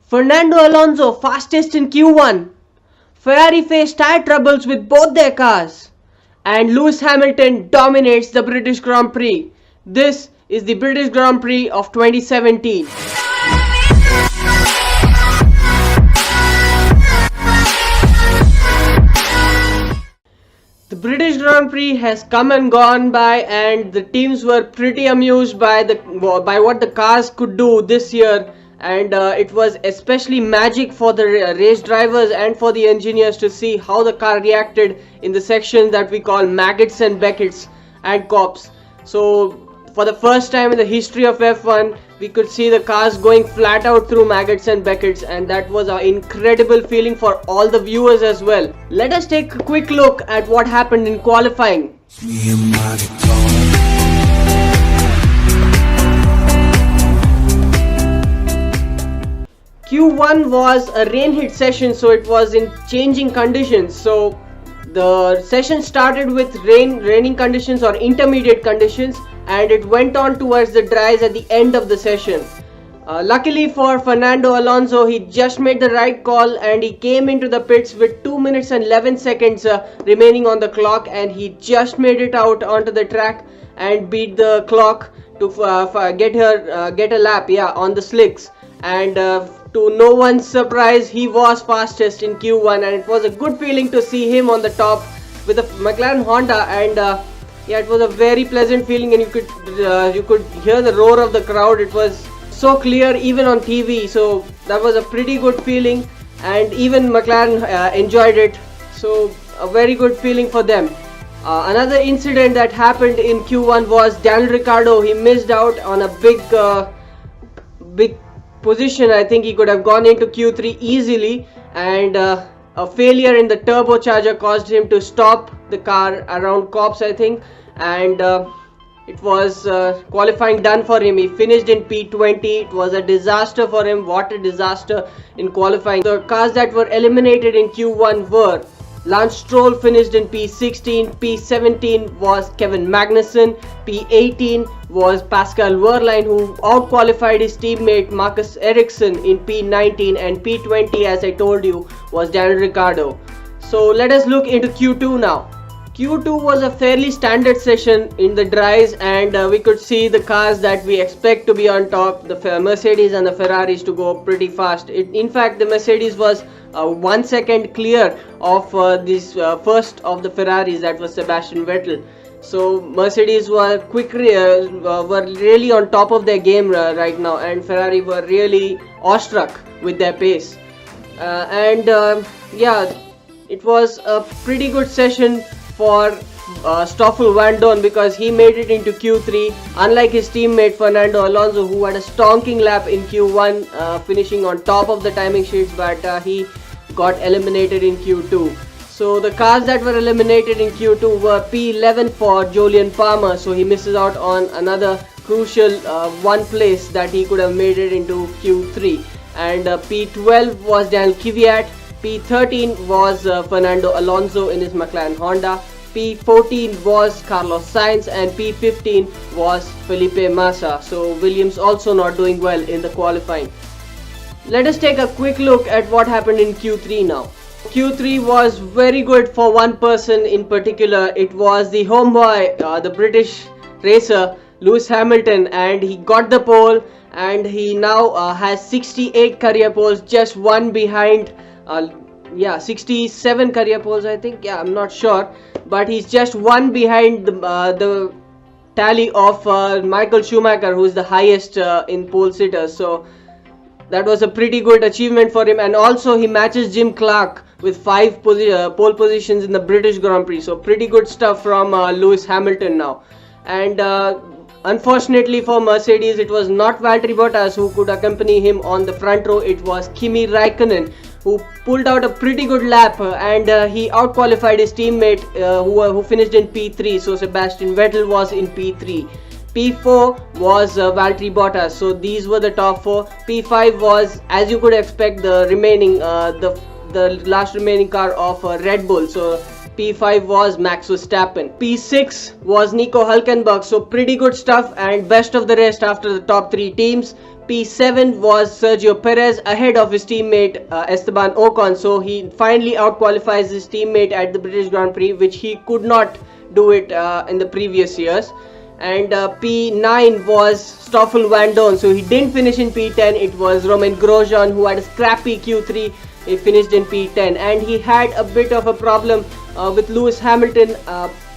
Fernando Alonso fastest in Q1. Ferrari faced tire troubles with both their cars. And Lewis Hamilton dominates the British Grand Prix. This is the British Grand Prix of 2017. The British Grand Prix has come and gone by, and the teams were pretty amused by what the cars could do this year, and it was especially magic for the race drivers and for the engineers to see how the car reacted in the section that we call maggots and Beckett's and cops. So for the first time in the history of F1, we could see the cars going flat out through maggots and Beckett's, and that was an incredible feeling for all the viewers as well. Let us take a quick look at what happened in qualifying. Q1 was a rain hit session, so it was in changing conditions. So the session started with raining conditions or intermediate conditions, and it went on towards the dries at the end of the session. Luckily for Fernando Alonso, he just made the right call and he came into the pits with 2 minutes and 11 seconds remaining on the clock, and he just made it out onto the track and beat the clock to get a lap on the slicks. And to no one's surprise, he was fastest in Q1, and it was a good feeling to see him on the top with a McLaren Honda. And it was a very pleasant feeling, and you could hear the roar of the crowd. It was so clear even on TV, so that was a pretty good feeling, and even McLaren enjoyed it, so a very good feeling for them. Another incident that happened in Q1 was Daniel Ricciardo. He missed out on a big position. I think he could have gone into Q3 easily, and a failure in the turbocharger caused him to stop the car around Copse, I think, and it was qualifying done for him. He finished in P20. It was a disaster for him. What a disaster in qualifying. The cars that were eliminated in Q1 were Lance Stroll finished in P16, P17 was Kevin Magnussen, P18 was Pascal Wehrlein, who out-qualified his teammate Marcus Ericsson in P19, and P20, as I told you, was Daniel Ricciardo. So let us look into Q2 now. Q2 was a fairly standard session in the dries, and we could see the cars that we expect to be on top, the Mercedes and the Ferraris, to go pretty fast. In fact, the Mercedes was 1 second clear of this first of the Ferraris, that was Sebastian Vettel. So Mercedes were were really on top of their game right now, and Ferrari were really awestruck with their pace. It was a pretty good session for Stoffel Vandoorne, because he made it into Q3, unlike his teammate Fernando Alonso, who had a stonking lap in Q1, finishing on top of the timing sheets, but he got eliminated in Q2. So the cars that were eliminated in Q2 were P11 for Jolyon Palmer, so he misses out on another crucial one place that he could have made it into Q3. And P12 was Daniel Kvyat, P13 was Fernando Alonso in his McLaren Honda, P14 was Carlos Sainz, and P15 was Felipe Massa. So Williams also not doing well in the qualifying. Let us take a quick look at what happened in Q3 now. Q3 was very good for one person in particular. It was the homeboy, the British racer Lewis Hamilton, and he got the pole, and he now has 68 career poles, just one behind 67 career poles, I think. I'm not sure, but he's just one behind the tally of Michael Schumacher, who is the highest in pole sitters. So that was a pretty good achievement for him, and also he matches Jim Clark with 5 pole positions in the British Grand Prix. So pretty good stuff from Lewis Hamilton now. And unfortunately for Mercedes, it was not Valtteri Bottas who could accompany him on the front row. It was Kimi Raikkonen, who pulled out a pretty good lap, and he out-qualified his teammate who finished in P3. So Sebastian Vettel was in P3. P4 was Valtteri Bottas. So these were the top 4. P5 was, as you could expect, the remaining the last remaining car of Red Bull. So P5 was Max Verstappen. P6 was Nico Hülkenberg. So pretty good stuff, and best of the rest after the top 3 teams. P7 was Sergio Perez ahead of his teammate Esteban Ocon. So he finally out-qualifies his teammate at the British Grand Prix, which he could not do it in the previous years. And P9 was Stoffel Van Dorn. So he didn't finish in P10. It was Romain Grosjean who had a scrappy Q3. He finished in P10. And he had a bit of a problem with Lewis Hamilton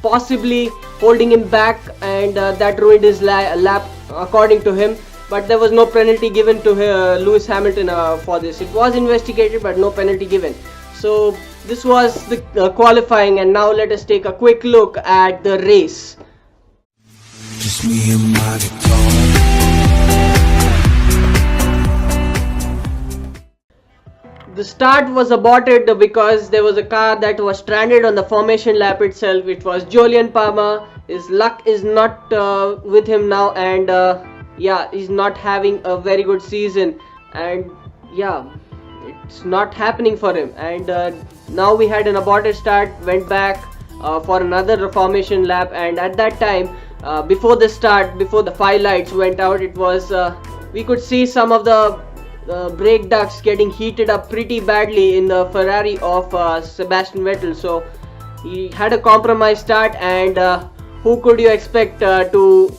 possibly holding him back, and that ruined his lap according to him. But there was no penalty given to Lewis Hamilton for this. It was investigated, but no penalty given. So this was the qualifying, and now let us take a quick look at the race. Just me and my guitar. The start was aborted because there was a car that was stranded on the formation lap itself. It was Julian Palmer. His luck is not with him now, and yeah, he's not having a very good season, and yeah, it's not happening for him. And now we had an aborted start, went back for another formation lap, and at that time, before the start, before the 5 lights went out, it was we could see some of the brake ducts getting heated up pretty badly in the Ferrari of Sebastian Vettel. So he had a compromised start, and who could you expect to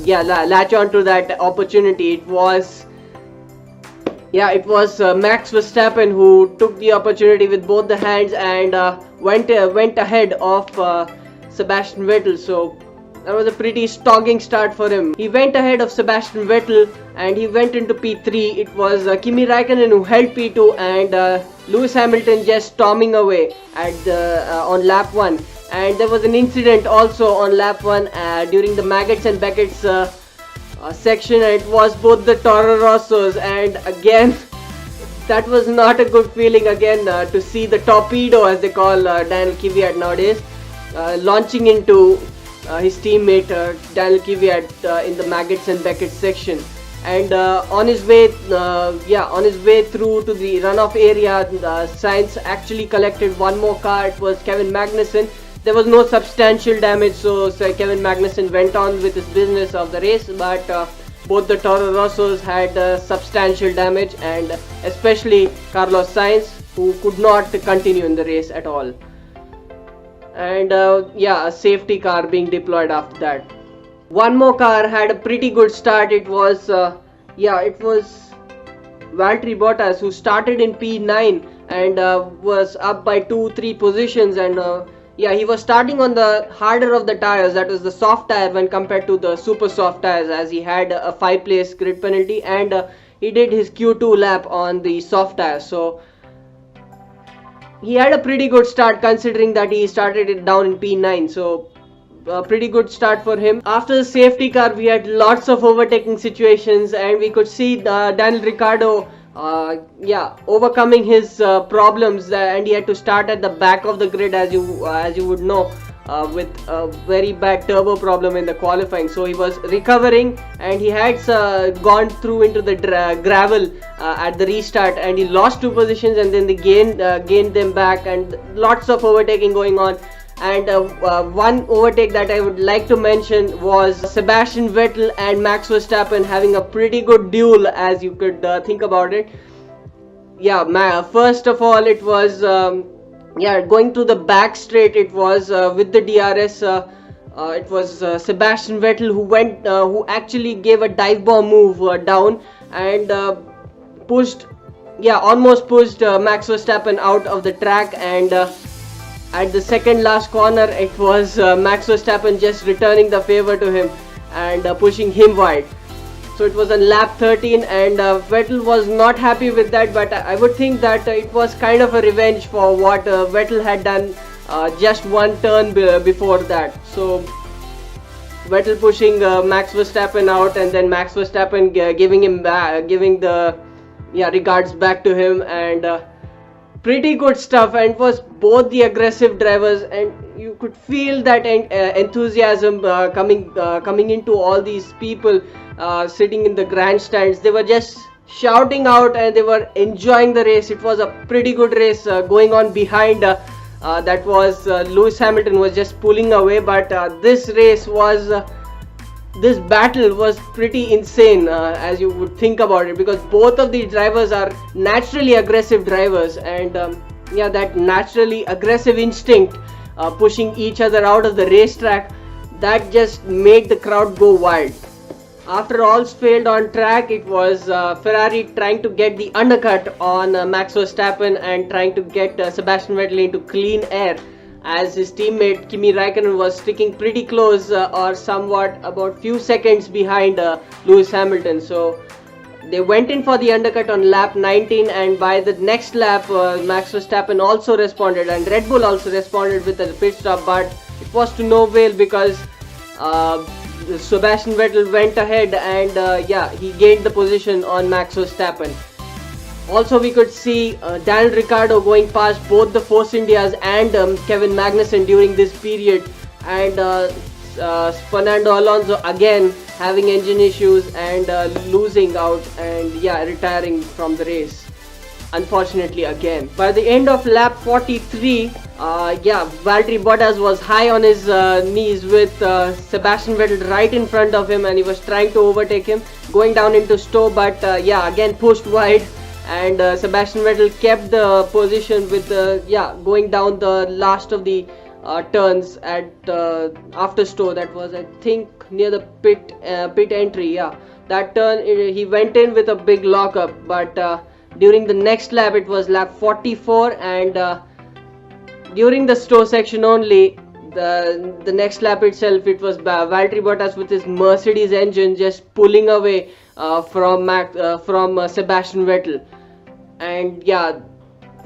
latch on to that opportunity? It was Max Verstappen who took the opportunity with both the hands and went ahead of Sebastian Vettel. So that was a pretty stalking start for him. He went ahead of Sebastian Vettel and he went into P3. It was Kimi Raikkonen who held P2, and Lewis Hamilton just storming away at on lap 1. And there was an incident also on lap 1 during the Maggots and Beckett's section, and it was both the Toro Rossos, and again that was not a good feeling again to see the torpedo, as they call Daniel Kvyat nowadays, launching into his teammate Daniel Kvyat in the Maggots and Beckett's section. And on his way through to the runoff area, Sainz actually collected one more car. It was Kevin Magnussen. There was no substantial damage, so Kevin Magnussen went on with his business of the race, but both the Toro Rossos had substantial damage, and especially Carlos Sainz, who could not continue in the race at all. And a safety car being deployed after that. One more car had a pretty good start. It was Valtteri Bottas, who started in P9 and was up by 2-3 positions, and he was starting on the harder of the tires, that was the soft tire, when compared to the super soft tires, as he had a 5-place grid penalty, and he did his Q2 lap on the soft tires. So he had a pretty good start considering that he started it down in P9. So a pretty good start for him. After the safety car, we had lots of overtaking situations, and we could see Daniel Ricciardo overcoming his problems, and he had to start at the back of the grid, as you would know, with a very bad turbo problem in the qualifying. So he was recovering, and he had gone through into the gravel at the restart, and he lost 2 positions, and then they gained them back, and lots of overtaking going on. And one overtake that I would like to mention was Sebastian Vettel and Max Verstappen having a pretty good duel, as you could think about it. First of all, it was going to the back straight. It was with the DRS. It was Sebastian Vettel who actually gave a dive bomb move down and almost pushed Max Verstappen out of the track, and at the second last corner, it was Max Verstappen just returning the favor to him and pushing him wide. So it was on lap 13, and Vettel was not happy with that, but I would think that it was kind of a revenge for what Vettel had done just one turn before that. So Vettel pushing Max Verstappen out, and then Max Verstappen giving the regards back to him, and pretty good stuff. And it was both the aggressive drivers, and you could feel that enthusiasm coming into all these people sitting in the grandstands. They were just shouting out, and they were enjoying the race. It was a pretty good race going on behind. That was Lewis Hamilton was just pulling away, but this race was this battle was pretty insane, as you would think about it, because both of these drivers are naturally aggressive drivers, and yeah, that naturally aggressive instinct pushing each other out of the racetrack, that just made the crowd go wild. After all's failed on track, it was Ferrari trying to get the undercut on Max Verstappen and trying to get Sebastian Vettel into clean air, as his teammate Kimi Raikkonen was sticking pretty close or somewhat about few seconds behind Lewis Hamilton. So they went in for the undercut on lap 19, and by the next lap Max Verstappen also responded and Red Bull also responded with a pit stop, but it was to no avail because Sebastian Vettel went ahead and yeah, he gained the position on Max Verstappen. Also, we could see Daniel Ricciardo going past both the Force Indias and Kevin Magnussen during this period, and Fernando Alonso again having engine issues and losing out and yeah, retiring from the race, unfortunately again. By the end of lap 43, yeah, Valtteri Bottas was high on his knees with Sebastian Vettel right in front of him, and he was trying to overtake him going down into Stowe, but yeah, again pushed wide, and Sebastian Vettel kept the position with yeah, going down the last of the turns at after Stowe. That was, I think, near the pit entry. Yeah, that turn he went in with a big lockup, but during the next lap, it was lap 44, and during the Stowe section only, the next lap itself, it was Valtteri Bottas with his Mercedes engine just pulling away from Sebastian Vettel, and yeah,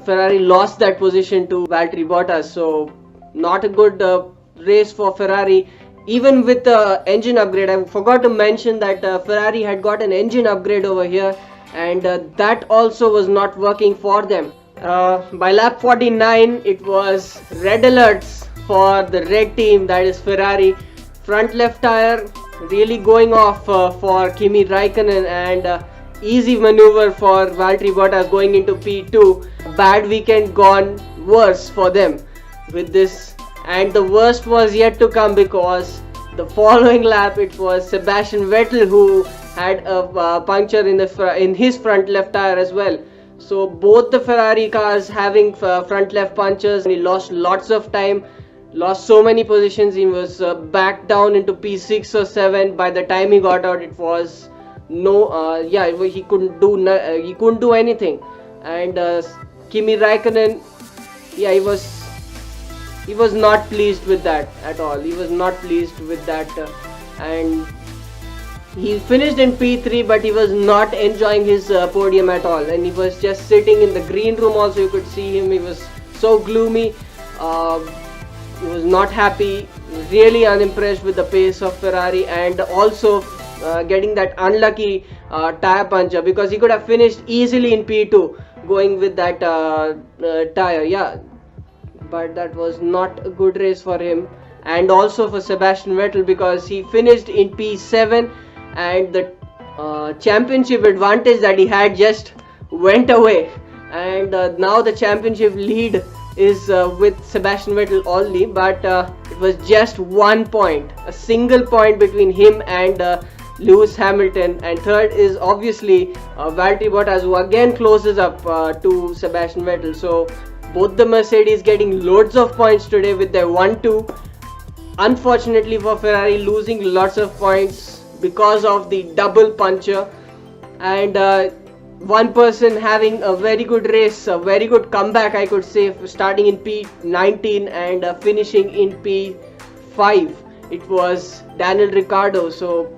Ferrari lost that position to Valtteri Bottas. So not a good race for Ferrari. Even with the engine upgrade, I forgot to mention that Ferrari had got an engine upgrade over here, and that also was not working for them. By lap 49, it was red alerts for the red team, that is Ferrari. Front left tire really going off for Kimi Raikkonen, and easy maneuver for Valtteri Bottas going into P2. Bad weekend gone worse for them with this, and the worst was yet to come, because the following lap it was Sebastian Vettel who had a puncture in his front left tire as well. So both the Ferrari cars having front left punctures, and he lost lots of time, lost so many positions. He was back down into P6 or 7. By the time he got out, it was no yeah, he couldn't do anything. And Kimi Raikkonen, yeah, he was not pleased with that at all. He was not pleased with that, and he finished in P3, but he was not enjoying his podium at all, and he was just sitting in the green room. Also, you could see him, he was so gloomy, he was not happy, really unimpressed with the pace of Ferrari, and also getting that unlucky tire puncture, because he could have finished easily in P2 going with that tire, yeah, but that was not a good race for him, and also for Sebastian Vettel, because he finished in P7, and the championship advantage that he had just went away, and now the championship lead is with Sebastian Vettel only, but it was just 1 point, a single point between him and Lewis Hamilton, and third is obviously Valtteri Bottas, who again closes up to Sebastian Vettel. So both the Mercedes getting loads of points today with their 1-2. Unfortunately for Ferrari, losing lots of points because of the double puncture, and one person having a very good race, a very good comeback, I could say, starting in P19 and finishing in P5. It was Daniel Ricciardo. So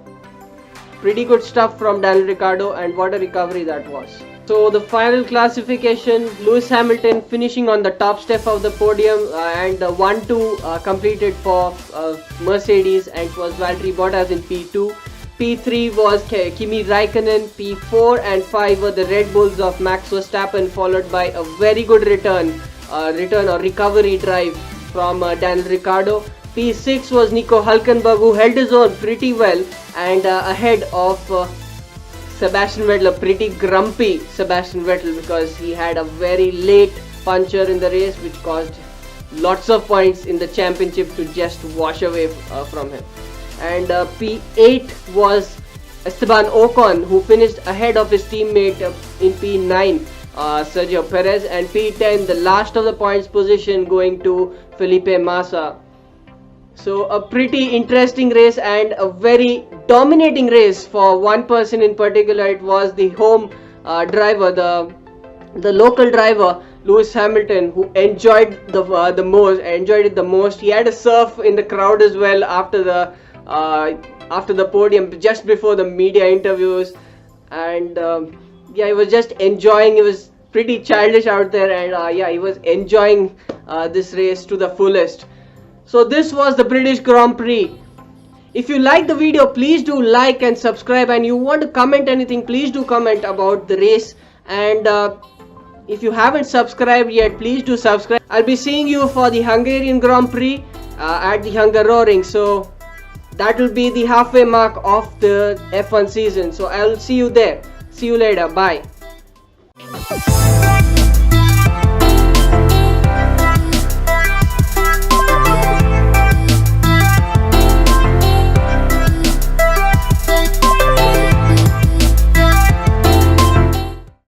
pretty good stuff from Daniel Ricciardo, and what a recovery that was. So the final classification, Lewis Hamilton finishing on the top step of the podium, and 1-2 completed for Mercedes, and it was Valtteri Bottas in P2. P3 was Kimi Raikkonen, P4 and 5 were the Red Bulls of Max Verstappen, followed by a very good return or recovery drive from Daniel Ricciardo. P6 was Nico Hülkenberg, who held his own pretty well, and ahead of Sebastian Vettel, a pretty grumpy Sebastian Vettel, because he had a very late puncture in the race, which caused lots of points in the championship to just wash away from him. and P8 was Esteban Ocon, who finished ahead of his teammate in P9, Sergio Perez, and P10, the last of the points position, going to Felipe Massa. So a pretty interesting race and a very dominating race for one person in particular. It was the home driver, the local driver, Lewis Hamilton, who enjoyed it the most. He had a surf in the crowd as well after the podium, just before the media interviews, and he was just enjoying. He was pretty childish out there, and he was enjoying this race to the fullest. So this was the British Grand Prix. If you like the video, please do like and subscribe, and you want to comment anything, please do comment about the race. And if you haven't subscribed yet, please do subscribe. I'll be seeing you for the Hungarian Grand Prix at the Hungaroring. So that will be the halfway mark of the F1 season. So I'll see you there. See you later. Bye.